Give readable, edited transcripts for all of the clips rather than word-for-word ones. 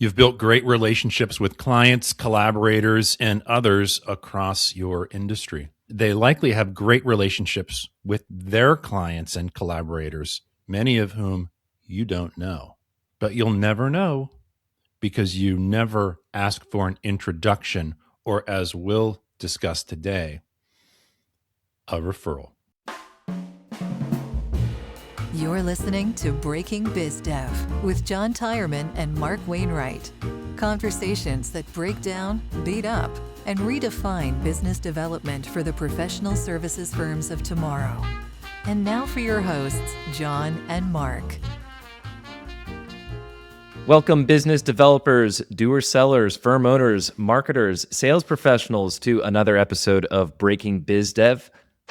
You've built great relationships with clients, collaborators, and others across your industry. They likely have great relationships with their clients and collaborators, many of whom you don't know. But you'll never know because you never ask for an introduction or, as we'll discuss today, a referral. You're listening to Breaking BizDev with John Tyerman and Mark Wainwright. Conversations that break down, beat up, and redefine business development for the professional services firms of tomorrow. And now for your hosts, John and Mark. Welcome, business developers, doer sellers, firm owners, marketers, sales professionals to another episode of Breaking BizDev.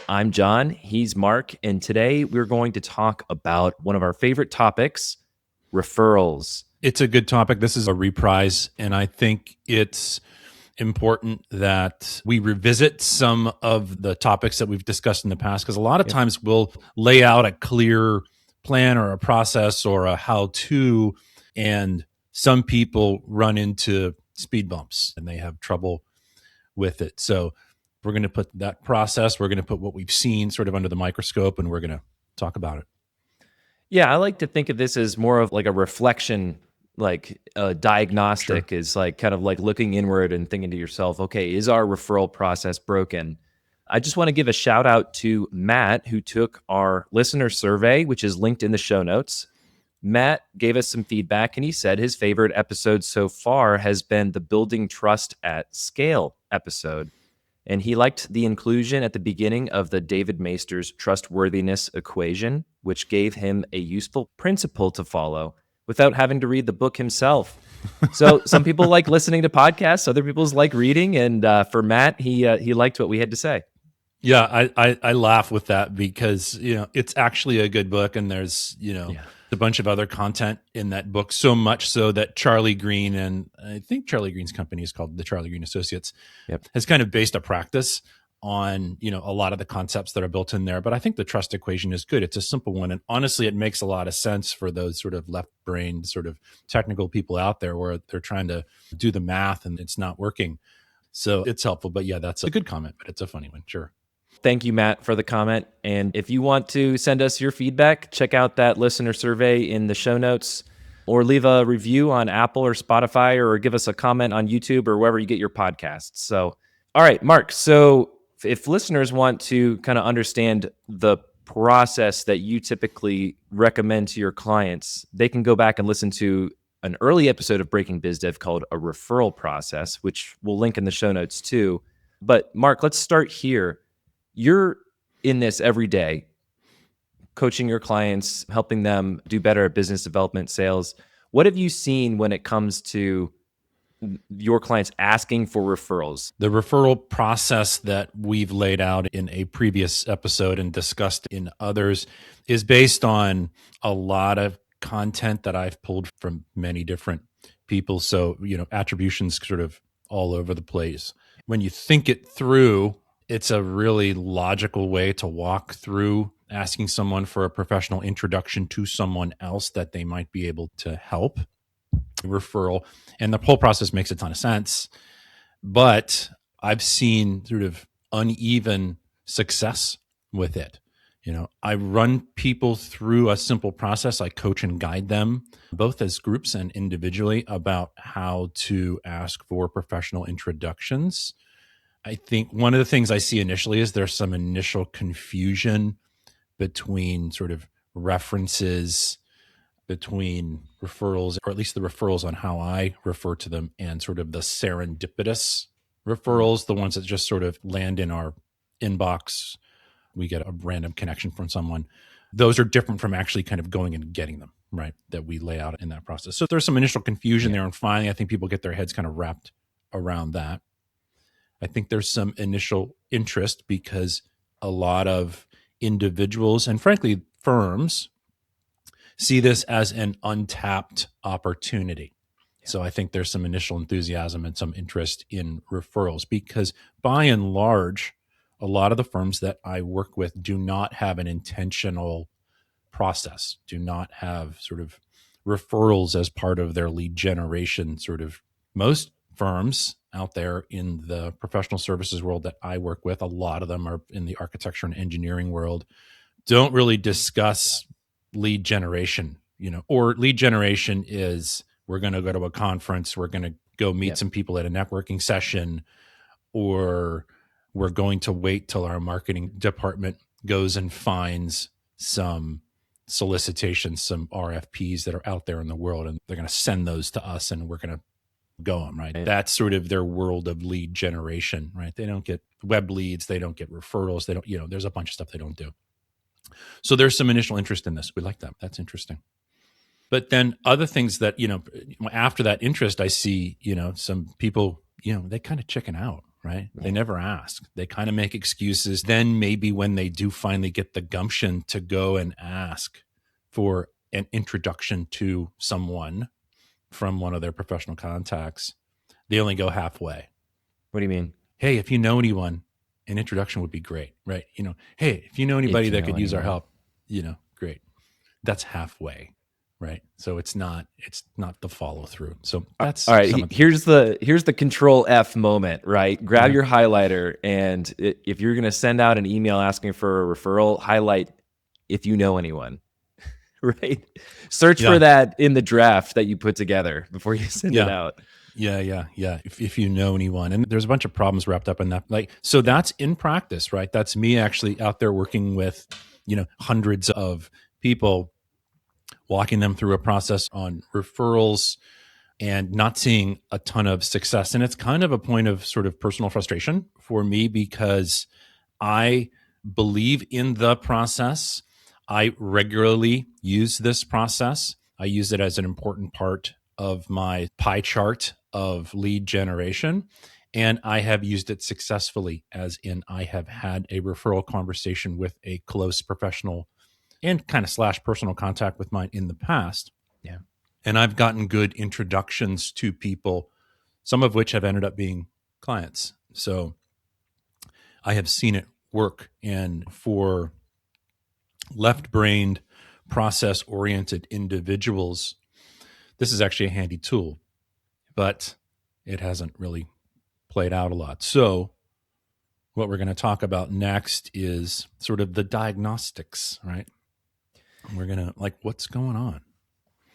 I'm John, he's Mark, and today we're going to talk about one of our favorite topics, referrals. It's a good topic. This is a reprise, and I think it's important that we revisit some of the topics that we've discussed in the past, because a lot of times we'll lay out a clear plan or a process or a how-to, and some people run into speed bumps and they have trouble with it. So we're going to put that process, we're going to put what we've seen sort of under the microscope, and we're going to talk about it. Yeah, I like to think of this as more of like a reflection, like a diagnostic. Sure. Is like kind of like looking inward and thinking to yourself, okay, is our referral process broken? I just want to give a shout out to Matt, who took our listener survey, which is linked in the show notes. Matt gave us some feedback, and he said his favorite episode so far has been the Building Trust at Scale episode. And he liked the inclusion at the beginning of the David Maister's trustworthiness equation, which gave him a useful principle to follow without having to read the book himself. So some people like listening to podcasts, other people like reading. And for Matt, he liked what we had to say. Yeah, I laugh with that because, it's actually a good book, and there's, a bunch of other content in that book, so much so that Charlie Green, and I think Charlie Green's company is called the Charlie Green Associates, has kind of based a practice on, a lot of the concepts that are built in there. But I think the trust equation is good. It's a simple one. And honestly, it makes a lot of sense for those sort of left-brained sort of technical people out there where they're trying to do the math and it's not working. So it's helpful. But yeah, that's a good comment, but it's a funny one. Sure. Thank you, Matt, for the comment. And if you want to send us your feedback, check out that listener survey in the show notes, or leave a review on Apple or Spotify, or give us a comment on YouTube or wherever you get your podcasts. So, all right, Mark. So if listeners want to kind of understand the process that you typically recommend to your clients, they can go back and listen to an early episode of Breaking BizDev called A Referral Process, which we'll link in the show notes too. But Mark, let's start here. You're in this every day, coaching your clients, helping them do better at business development, sales. What have you seen when it comes to your clients asking for referrals? The referral process that we've laid out in a previous episode and discussed in others is based on a lot of content that I've pulled from many different people. So, attribution's sort of all over the place. When you think it through, it's a really logical way to walk through asking someone for a professional introduction to someone else that they might be able to help. Referral. And the whole process makes a ton of sense. But I've seen sort of uneven success with it. I run people through a simple process. I coach and guide them, both as groups and individually, about how to ask for professional introductions. I think one of the things I see initially is there's some initial confusion between sort of references, between referrals, or at least the referrals on how I refer to them, and sort of the serendipitous referrals, the ones that just sort of land in our inbox. We get a random connection from someone. Those are different from actually kind of going and getting them, right? That we lay out in that process. So there's some initial confusion there. And finally, I think people get their heads kind of wrapped around that. I think there's some initial interest because a lot of individuals and frankly firms see this as an untapped opportunity. Yeah. So I think there's some initial enthusiasm and some interest in referrals because by and large, a lot of the firms that I work with do not have an intentional process, do not have sort of referrals as part of their lead generation. Sort of most firms out there in the professional services world that I work with, a lot of them are in the architecture and engineering world, don't really discuss lead generation, or lead generation is we're going to go to a conference, we're going to go meet some people at a networking session, or we're going to wait till our marketing department goes and finds some solicitations, some RFPs that are out there in the world, and they're going to send those to us and we're going to go on, right? That's sort of their world of lead generation, right? They don't get web leads, they don't get referrals, they don't, there's a bunch of stuff they don't do. So there's some initial interest in this. We like that. That's interesting. But then other things that, after that interest, I see, some people, they kind of chicken out, right? They never ask. They kind of make excuses. Then maybe when they do finally get the gumption to go and ask for an introduction to someone from one of their professional contacts, they only go halfway. What do you mean? Hey, if you know anyone, an introduction would be great, right? Hey, if you know anybody that could use our help, great. That's halfway, right? So it's not the follow through. So that's all right. Here's the control F moment, right? Grab your highlighter, and if you're going to send out an email asking for a referral, highlight if you know anyone. Right. Search for that in the draft that you put together before you send it out. Yeah. If you know anyone, and there's a bunch of problems wrapped up in that. So that's in practice, right? That's me actually out there working with, hundreds of people, walking them through a process on referrals and not seeing a ton of success. And it's kind of a point of sort of personal frustration for me because I believe in the process. I regularly use this process. I use it as an important part of my pie chart of lead generation. And I have used it successfully, as in I have had a referral conversation with a close professional and kind of / personal contact with mine in the past. Yeah. And I've gotten good introductions to people, some of which have ended up being clients. So I have seen it work. And for left-brained, process-oriented individuals, this is actually a handy tool, but it hasn't really played out a lot. So what we're going to talk about next is sort of the diagnostics, right? We're going to what's going on?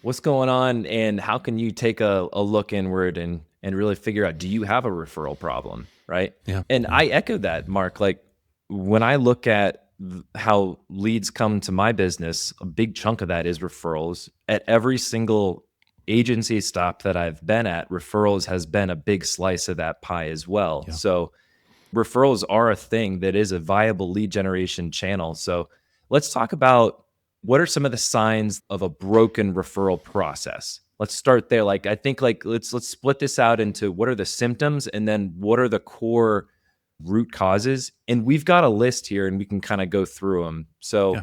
What's going on, and how can you take a look inward and really figure out, do you have a referral problem, right? Yeah. And I echo that, Mark. When I look at how leads come to my business, a big chunk of that is referrals. At every single agency stop that I've been at, referrals has been a big slice of that pie as well. Yeah. So referrals are a thing that is a viable lead generation channel. So let's talk about what are some of the signs of a broken referral process. Let's start there. I think let's split this out into what are the symptoms and then what are the core root causes. And we've got a list here and we can kind of go through them. So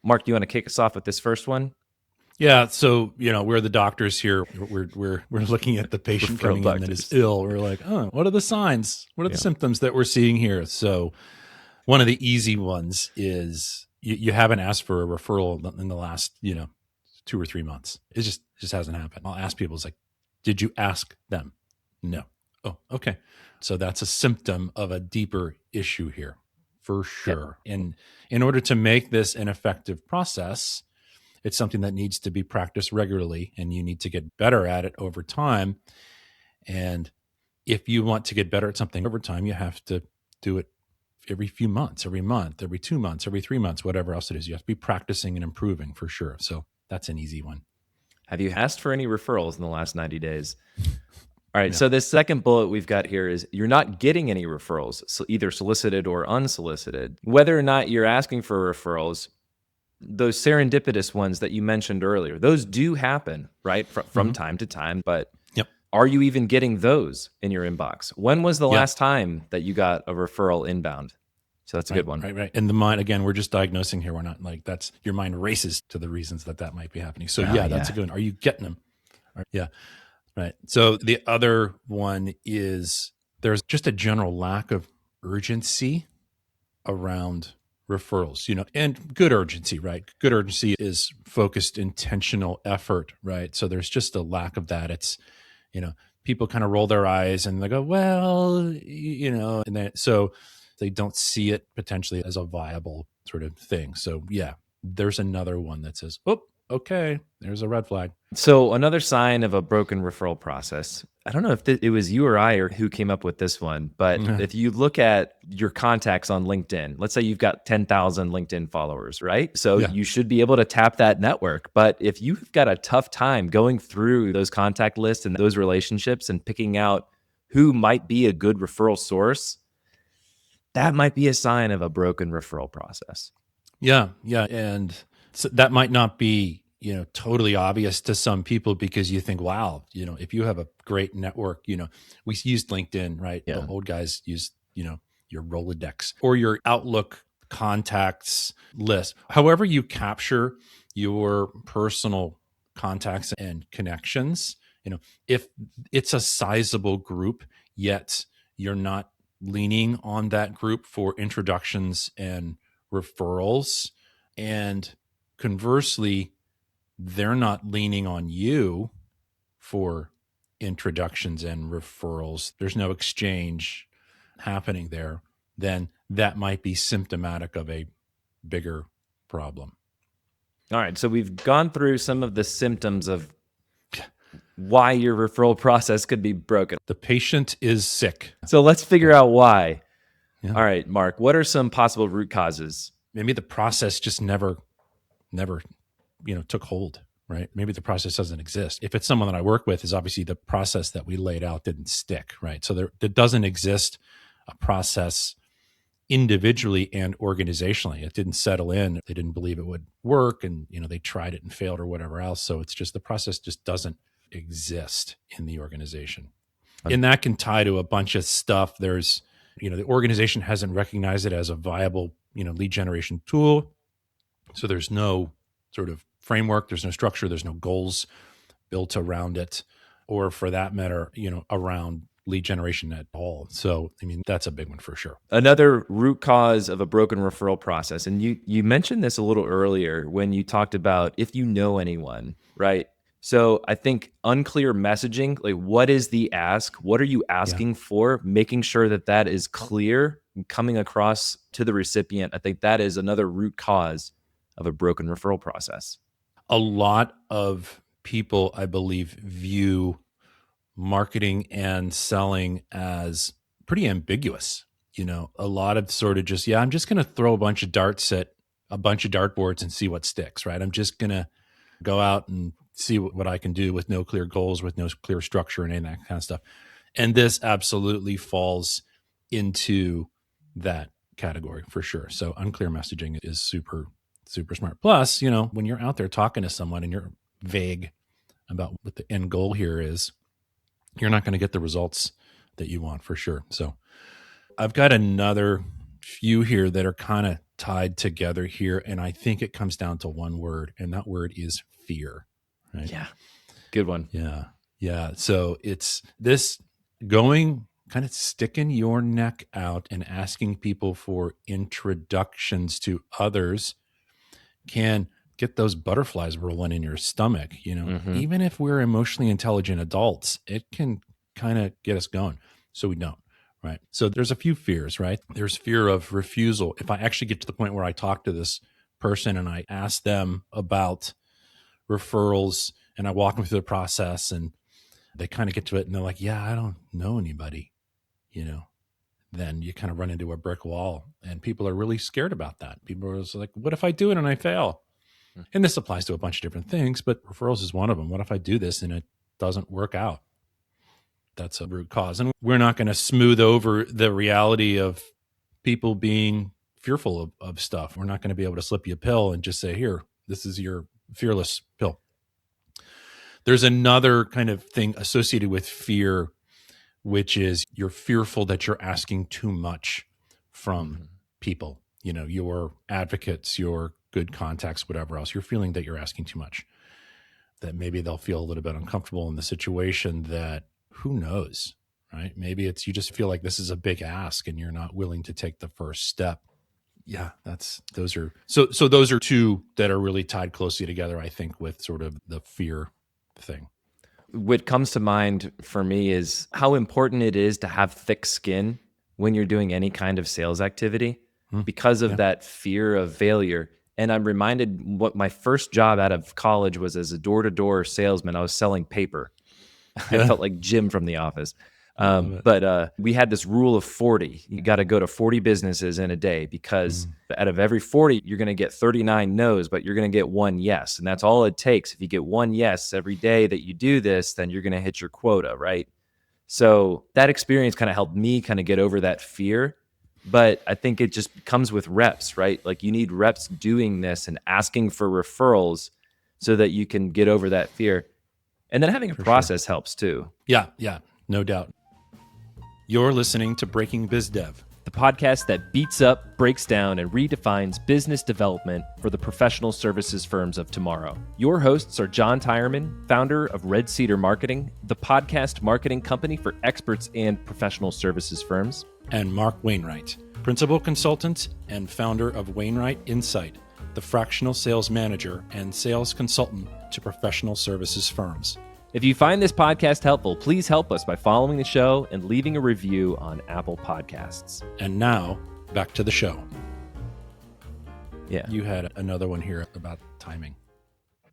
Mark, do you want to kick us off with this first one? Yeah. So, we're the doctors here. We're looking at the patient coming in that is ill. We're like, what are the signs? What are the symptoms that we're seeing here? So one of the easy ones is you haven't asked for a referral in the last, 2 or 3 months. It just hasn't happened. I'll ask people, it's like, did you ask them? No. Oh, okay. So that's a symptom of a deeper issue here for sure. Yep. And in order to make this an effective process, it's something that needs to be practiced regularly and you need to get better at it over time. And if you want to get better at something over time, you have to do it every few months, every month, every 2 months, every 3 months, whatever else it is. You have to be practicing and improving for sure. So that's an easy one. Have you asked for any referrals in the last 90 days? All right. No. So this second bullet we've got here is you're not getting any referrals, so either solicited or unsolicited. Whether or not you're asking for referrals, those serendipitous ones that you mentioned earlier, those do happen, right? From time to time, but are you even getting those in your inbox? When was the last time that you got a referral inbound? So that's a good one. Right. And the mind, again, we're just diagnosing here. We're not that's your mind races to the reasons that might be happening. So that's a good one. Are you getting them? Right. Yeah. Right. So the other one is there's just a general lack of urgency around referrals, and good urgency, right? Good urgency is focused, intentional effort, right? So there's just a lack of that. It's, people kind of roll their eyes and they go, well, and then so they don't see it potentially as a viable sort of thing. So yeah, there's another one that says, oh, okay, there's a red flag. So another sign of a broken referral process, I don't know if it was you or I or who came up with this one, but if you look at your contacts on LinkedIn, let's say you've got 10,000 LinkedIn followers, right? So you should be able to tap that network. But if you've got a tough time going through those contact lists and those relationships and picking out who might be a good referral source, that might be a sign of a broken referral process. Yeah. And so that might not be, totally obvious to some people because you think, wow, if you have a great network, we used LinkedIn, right? Yeah. The old guys use, your Rolodex or your Outlook contacts list. However you capture your personal contacts and connections, if it's a sizable group, yet you're not leaning on that group for introductions and referrals, and conversely, they're not leaning on you for introductions and referrals, there's no exchange happening there, then that might be symptomatic of a bigger problem. All right. So we've gone through some of the symptoms of why your referral process could be broken. The patient is sick. So let's figure out why. Yeah. All right, Mark, what are some possible root causes? Maybe the process just never took hold, right? Maybe the process doesn't exist. If it's someone that I work with, is obviously the process that we laid out didn't stick, right? So there doesn't exist a process individually and organizationally. It didn't settle in. They didn't believe it would work, and they tried it and failed or whatever else. So it's just the process just doesn't exist in the organization. And that can tie to a bunch of stuff. There's, the organization hasn't recognized it as a viable, lead generation tool. So there's no sort of framework, there's no structure, there's no goals built around it, or for that matter, around lead generation at all. So, that's a big one for sure. Another root cause of a broken referral process, and you mentioned this a little earlier when you talked about if you know anyone, right? So I think unclear messaging, like what is the ask? What are you asking for? Making sure that is clear and coming across to the recipient. I think that is another root cause of a broken referral process. A lot of people, I believe, view marketing and selling as pretty ambiguous. A lot of sort of just, I'm just going to throw a bunch of darts at a bunch of dartboards and see what sticks, right? I'm just going to go out and see what I can do with no clear goals, with no clear structure and any of that kind of stuff. And this absolutely falls into that category for sure. So unclear messaging is super, super smart. Plus, when you're out there talking to someone and you're vague about what the end goal here is, you're not going to get the results that you want for sure. So I've got another few here that are kind of tied together here. And I think it comes down to one word, and that word is fear. Right? Yeah. Good one. Yeah. So it's this going, kind of sticking your neck out and asking people for introductions to others can get those butterflies rolling in your stomach. Even if we're emotionally intelligent adults, it can kind of get us going. So we don't, right? So there's a few fears, right? There's fear of refusal. If I actually get to the point where I talk to this person and I ask them about referrals and I walk them through the process and they kind of get to it and they're like, yeah, I don't know anybody, then you kind of run into a brick wall, and people are really scared about that. People are like, what if I do it and I fail? And this applies to a bunch of different things, but referrals is one of them. What if I do this and it doesn't work out? That's a root cause. And we're not going to smooth over the reality of people being fearful of stuff. We're not going to be able to slip you a pill and just say, here, this is your fearless pill. There's another kind of thing associated with fear, which is you're fearful that you're asking too much from people, your advocates, your good contacts, whatever else. You're feeling that you're asking too much, that maybe they'll feel a little bit uncomfortable in the situation, that who knows, right? Maybe it's you just feel like this is a big ask and you're not willing to take the first step. Yeah, those are so those are two that are really tied closely together, I think, with sort of the fear thing. What comes to mind for me is how important it is to have thick skin when you're doing any kind of sales activity because of Yeah. that fear of failure. And I'm reminded what my first job out of college was as a door-to-door salesman. I was selling paper. I Yeah. felt like Jim from The Office. I love it. But we had this rule of 40. You got to go to 40 businesses in a day because out of every 40, you're going to get 39 no's, but you're going to get one yes. And that's all it takes. If you get one yes every day that you do this, then you're going to hit your quota, right? So that experience kind of helped me kind of get over that fear. But I think it just comes with reps, right? Like you need reps doing this and asking for referrals so that you can get over that fear. And then having a process helps too. Yeah, no doubt. You're listening to Breaking BizDev, The podcast that beats up, breaks down, and redefines business development for the professional services firms of tomorrow. Your hosts are John Tyerman, founder of Red Cedar Marketing, the podcast marketing company for experts and professional services firms, and Mark Wainwright, principal consultant and founder of Wainwright Insight, the fractional sales manager and sales consultant to professional services firms. If you find this podcast helpful, please help us by following the show and leaving a review on Apple Podcasts. And now, back to the show. Yeah. You had another one here about timing.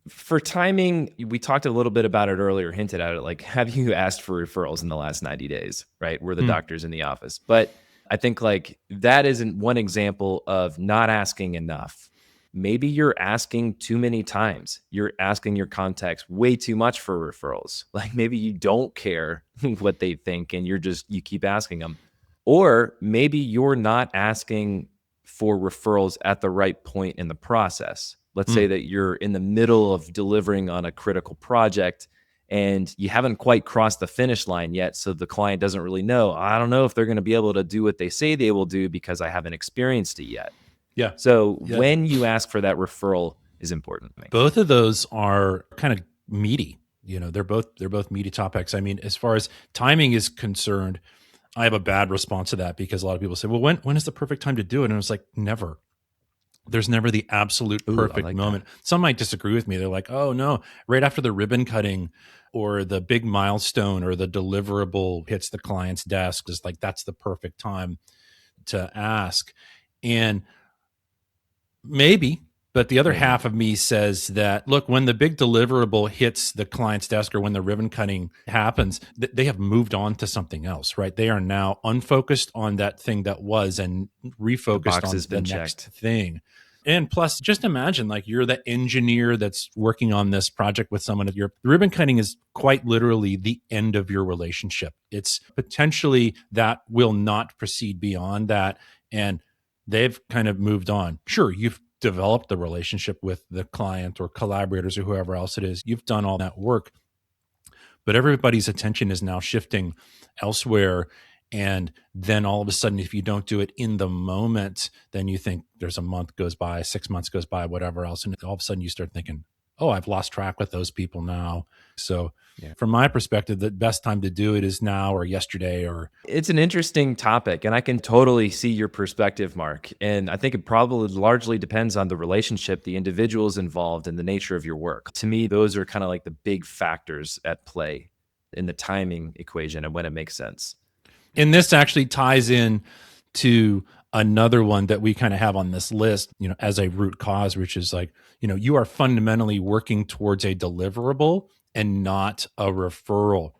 For timing, we talked a little bit about it earlier, hinted at it, like, have you asked for referrals in the last 90 days, right? We're the doctors in the office. But I think like that isn't one example of not asking enough. Maybe you're asking too many times. You're asking your contacts way too much for referrals. Like maybe you don't care what they think and you keep asking them. Or maybe you're not asking for referrals at the right point in the process. Let's say that you're in the middle of delivering on a critical project and you haven't quite crossed the finish line yet. So the client doesn't really know. I don't know if they're going to be able to do what they say they will do because I haven't experienced it yet. Yeah. So when you ask for that referral is important. Both of those are kind of meaty. You know, they're both meaty topics. I mean, as far as timing is concerned, I have a bad response to that because a lot of people say, well, when is the perfect time to do it? And it's like, never. There's never the absolute perfect moment. Some might disagree with me. They're like, oh no, right after the ribbon cutting or the big milestone or the deliverable hits the client's desk is like, that's the perfect time to ask. And maybe, but the other half of me says that, look, when the big deliverable hits the client's desk or when the ribbon cutting happens, they have moved on to something else, right? They are now unfocused on that thing that was and refocused on the next thing. And plus, just imagine like you're the engineer that's working on this project with someone. The ribbon cutting is quite literally the end of your relationship. It's potentially that will not proceed beyond that. And they've kind of moved on. Sure, you've developed the relationship with the client or collaborators or whoever else it is. You've done all that work, but everybody's attention is now shifting elsewhere. And then all of a sudden, if you don't do it in the moment, then you think there's a month goes by, 6 months goes by, whatever else. And all of a sudden you start thinking, oh, I've lost track with those people now. So from my perspective, the best time to do it is now or yesterday. Or it's an interesting topic, and I can totally see your perspective, Mark. And I think it probably largely depends on the relationship, the individuals involved, and the nature of your work. To me, those are kind of like the big factors at play in the timing equation and when it makes sense. And this actually ties in to another one that we kind of have on this list, you know, as a root cause, which is like, you know, you are fundamentally working towards a deliverable and not a referral.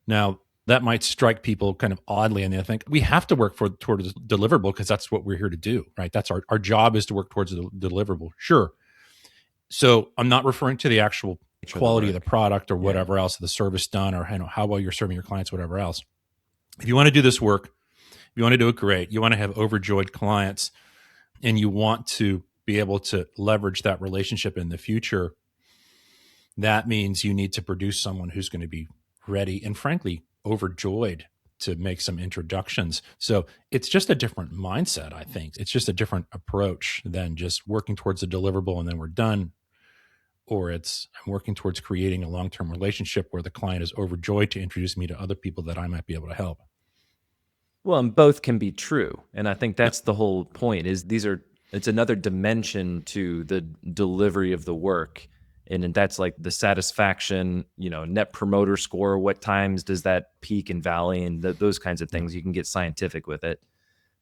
Now, that might strike people kind of oddly, and they think we have to work towards a deliverable because that's what we're here to do, right? That's our job is to work towards a deliverable. Sure. So I'm not referring to the actual quality of the product or whatever else, the service done, or how well you're serving your clients, whatever else. If you want to do this work, if you want to do it great, you want to have overjoyed clients, and you want to be able to leverage that relationship in the future, that means you need to produce someone who's going to be ready and frankly overjoyed to make some introductions. So it's just a different mindset, I think. It's just a different approach than just working towards a deliverable and then we're done. Or it's I'm working towards creating a long-term relationship where the client is overjoyed to introduce me to other people that I might be able to help. Well, and both can be true. And I think that's the whole point is it's another dimension to the delivery of the work. And that's like the satisfaction, net promoter score. What times does that peak and valley and those kinds of things? You can get scientific with it.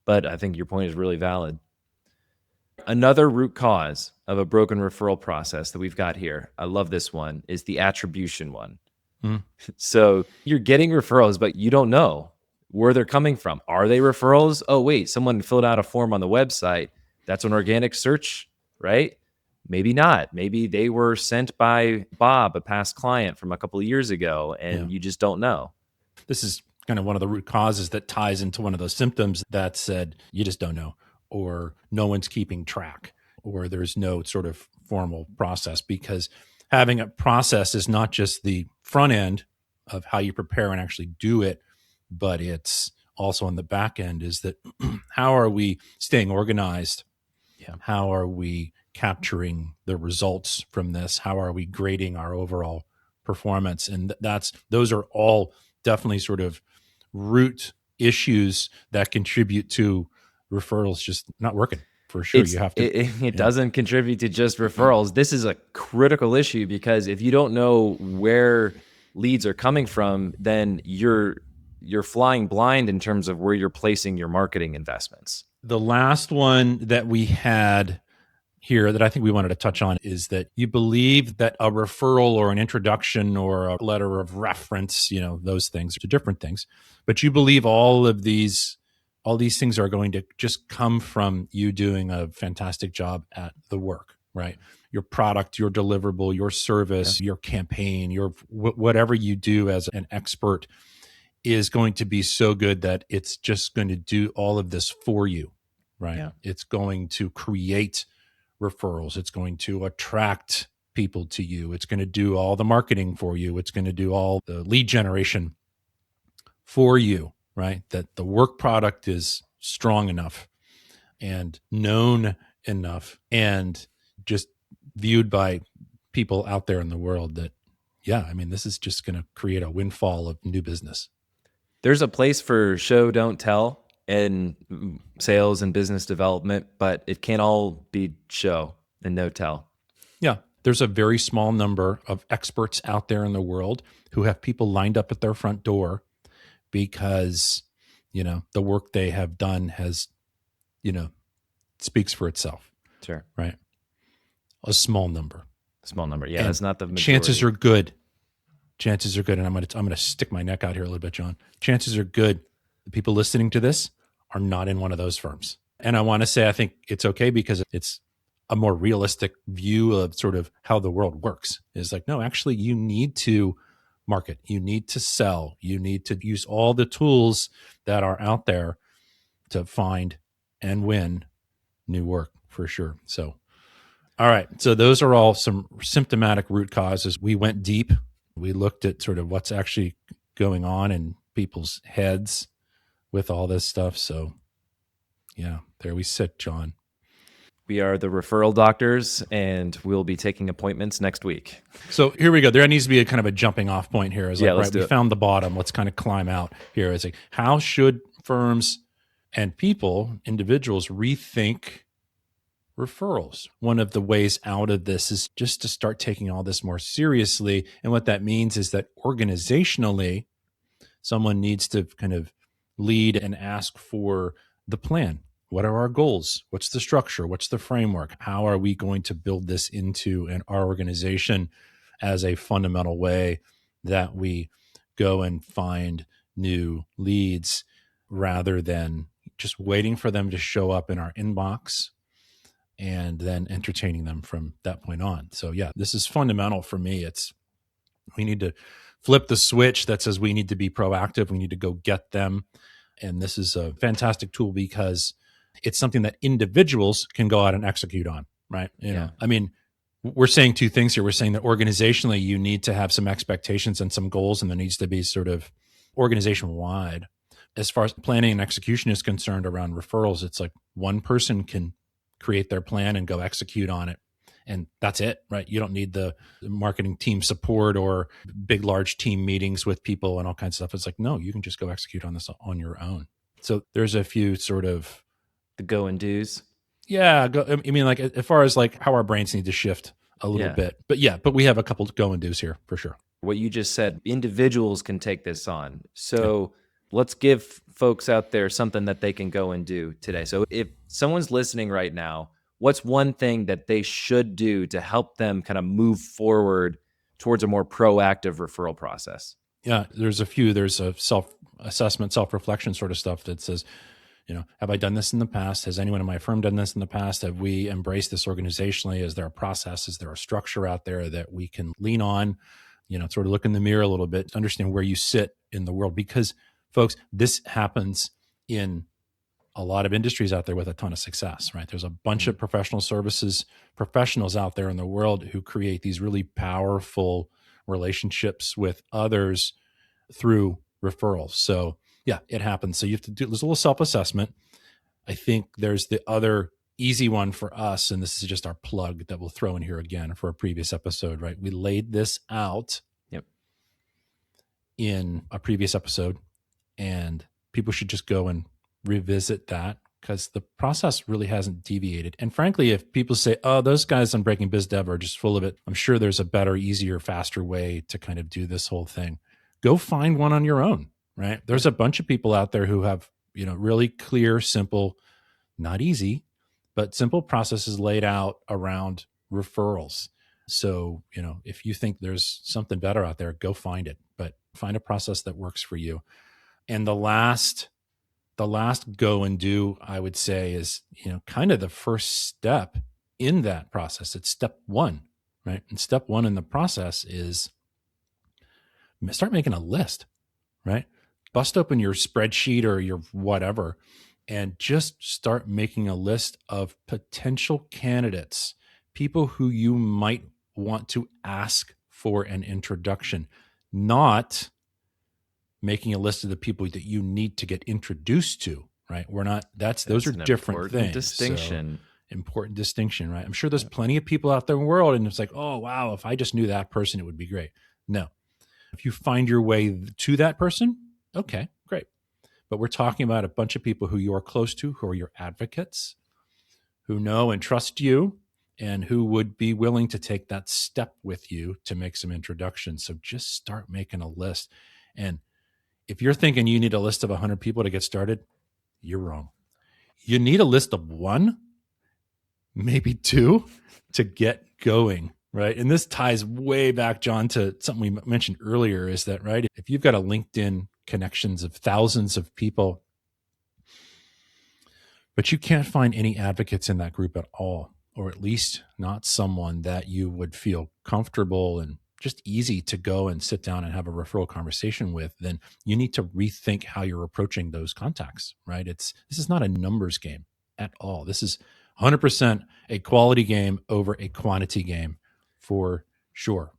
But I think your point is really valid. Another root cause of a broken referral process that we've got here, I love this one, is the attribution one. So you're getting referrals, but you don't know where they're coming from. Are they referrals? Oh, wait, someone filled out a form on the website. That's an organic search, right? Maybe not. Maybe they were sent by Bob, a past client from a couple of years ago, and you just don't know. This is kind of one of the root causes that ties into one of those symptoms that said, you just don't know, or no one's keeping track, or there's no sort of formal process, because having a process is not just the front end of how you prepare and actually do it, but it's also on the back end is that how are we staying organized? How are we capturing the results from this? How are we grading our overall performance? And those are all definitely sort of root issues that contribute to referrals just not working. For sure, you have to. It doesn't contribute to just referrals. This is a critical issue because if you don't know where leads are coming from, then you're flying blind in terms of where you're placing your marketing investments. The last one that we had here that I think we wanted to touch on is that you believe that a referral or an introduction or a letter of reference, those things are different things, but you believe all these things are going to just come from you doing a fantastic job at the work, right? Your product, your deliverable, your service, your campaign, your whatever you do as an expert is going to be so good that it's just going to do all of this for you, right? Yeah. It's going to create referrals. It's going to attract people to you. It's going to do all the marketing for you. It's going to do all the lead generation for you, right? That the work product is strong enough and known enough and just viewed by people out there in the world that, this is just going to create a windfall of new business. There's a place for show, don't tell in sales and business development, but it can't all be show and no tell. Yeah. There's a very small number of experts out there in the world who have people lined up at their front door because, the work they have done has, speaks for itself. Sure. Right. A small number. Yeah. And that's not the majority. Chances are good. And I'm going to stick my neck out here a little bit, John. Chances are good the people listening to this are not in one of those firms. And I want to say I think it's okay because it's a more realistic view of sort of how the world works. Is like, no, actually you need to market, you need to sell, you need to use all the tools that are out there to find and win new work for sure. So, all right. So those are all some symptomatic root causes. We went deep. We looked at sort of what's actually going on in people's heads with all this stuff. So yeah, there we sit, John. We are the referral doctors and we'll be taking appointments next week. So here we go. There needs to be a kind of a jumping off point here. It's like, let's do we it. Found the bottom. Let's kind of climb out here. It's like, how should firms and people, individuals, rethink referrals? One of the ways out of this is just to start taking all this more seriously. And what that means is that organizationally, someone needs to kind of lead and ask for the plan. What are our goals? What's the structure? What's the framework? How are we going to build this into our organization as a fundamental way that we go and find new leads rather than just waiting for them to show up in our inbox and then entertaining them from that point on. So yeah, this is fundamental for me. We need to flip the switch that says we need to be proactive. We need to go get them. And this is a fantastic tool because it's something that individuals can go out and execute on, right? We're saying two things here. We're saying that organizationally, you need to have some expectations and some goals, and there needs to be sort of organization-wide. As far as planning and execution is concerned around referrals, it's like one person can create their plan and go execute on it. And that's it, right? You don't need the marketing team support or big, large team meetings with people and all kinds of stuff. It's like, no, you can just go execute on this on your own. So there's a few sort of, The go and do's. yeah, I mean, like as far as like how our brains need to shift a little Yeah. bit. But we have a couple go and do's here for sure. What you just said, individuals can take this on. So let's give folks out there something that they can go and do today. So if someone's listening right now, what's one thing that they should do to help them kind of move forward towards a more proactive referral process? Yeah, there's a few. There's a self-assessment, self-reflection sort of stuff that says, have I done this in the past? Has anyone in my firm done this in the past? Have we embraced this organizationally? Is there a process? Is there a structure out there that we can lean on? Sort of look in the mirror a little bit, understand where you sit in the world. Because, folks, this happens in a lot of industries out there with a ton of success, right? There's a bunch of professional services professionals out there in the world who create these really powerful relationships with others through referrals. So yeah, it happens. So you have to do, there's a little self-assessment. I think there's the other easy one for us, and this is just our plug that we'll throw in here again for a previous episode, right? We laid this out in a previous episode, and people should just go and revisit that because the process really hasn't deviated. And frankly, if people say, oh, those guys on Breaking BizDev are just full of it, I'm sure there's a better, easier, faster way to kind of do this whole thing. Go find one on your own, right? There's a bunch of people out there who have, really clear, simple, not easy, but simple processes laid out around referrals. So, if you think there's something better out there, go find it, but find a process that works for you. And the last go and do, I would say, is, kind of the first step in that process. It's step one, right? And step one in the process is start making a list, right? Bust open your spreadsheet or your whatever and just start making a list of potential candidates, people who you might want to ask for an introduction, not making a list of the people that you need to get introduced to, right? Those are different things. Distinction. So, important distinction, right? I'm sure there's plenty of people out there in the world and it's like, oh, wow, if I just knew that person, it would be great. No. If you find your way to that person, okay, great. But we're talking about a bunch of people who you are close to, who are your advocates, who know and trust you, and who would be willing to take that step with you to make some introductions. So just start making a list. And if you're thinking you need a list of 100 people to get started, you're wrong. You need a list of 1, maybe 2 to get going, right? And this ties way back, John, to something we mentioned earlier is that, right, if you've got a LinkedIn connections of thousands of people, but you can't find any advocates in that group at all, or at least not someone that you would feel comfortable and just easy to go and sit down and have a referral conversation with, then you need to rethink how you're approaching those contacts, right? This is not a numbers game at all. This is 100% a quality game over a quantity game for sure.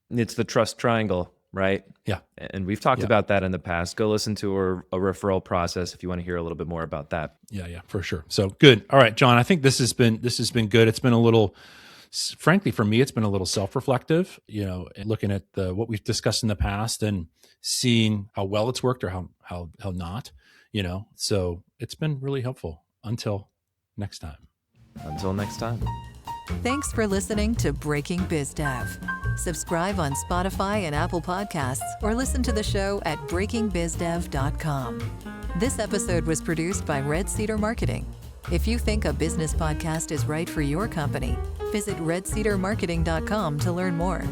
It's the trust triangle, right? Yeah. And we've talked about that in the past. Go listen to a referral process if you want to hear a little bit more about that. Yeah, for sure. So good. All right, John, I think this has been good. It's been a little, frankly, for me, it's been a little self-reflective, and looking at what we've discussed in the past and seeing how well it's worked or how not, so it's been really helpful. Until next time. Thanks for listening to Breaking BizDev. Subscribe on Spotify and Apple Podcasts or listen to the show at breakingbizdev.com. This episode was produced by Red Cedar Marketing. If you think a business podcast is right for your company, visit redcedarmarketing.com to learn more.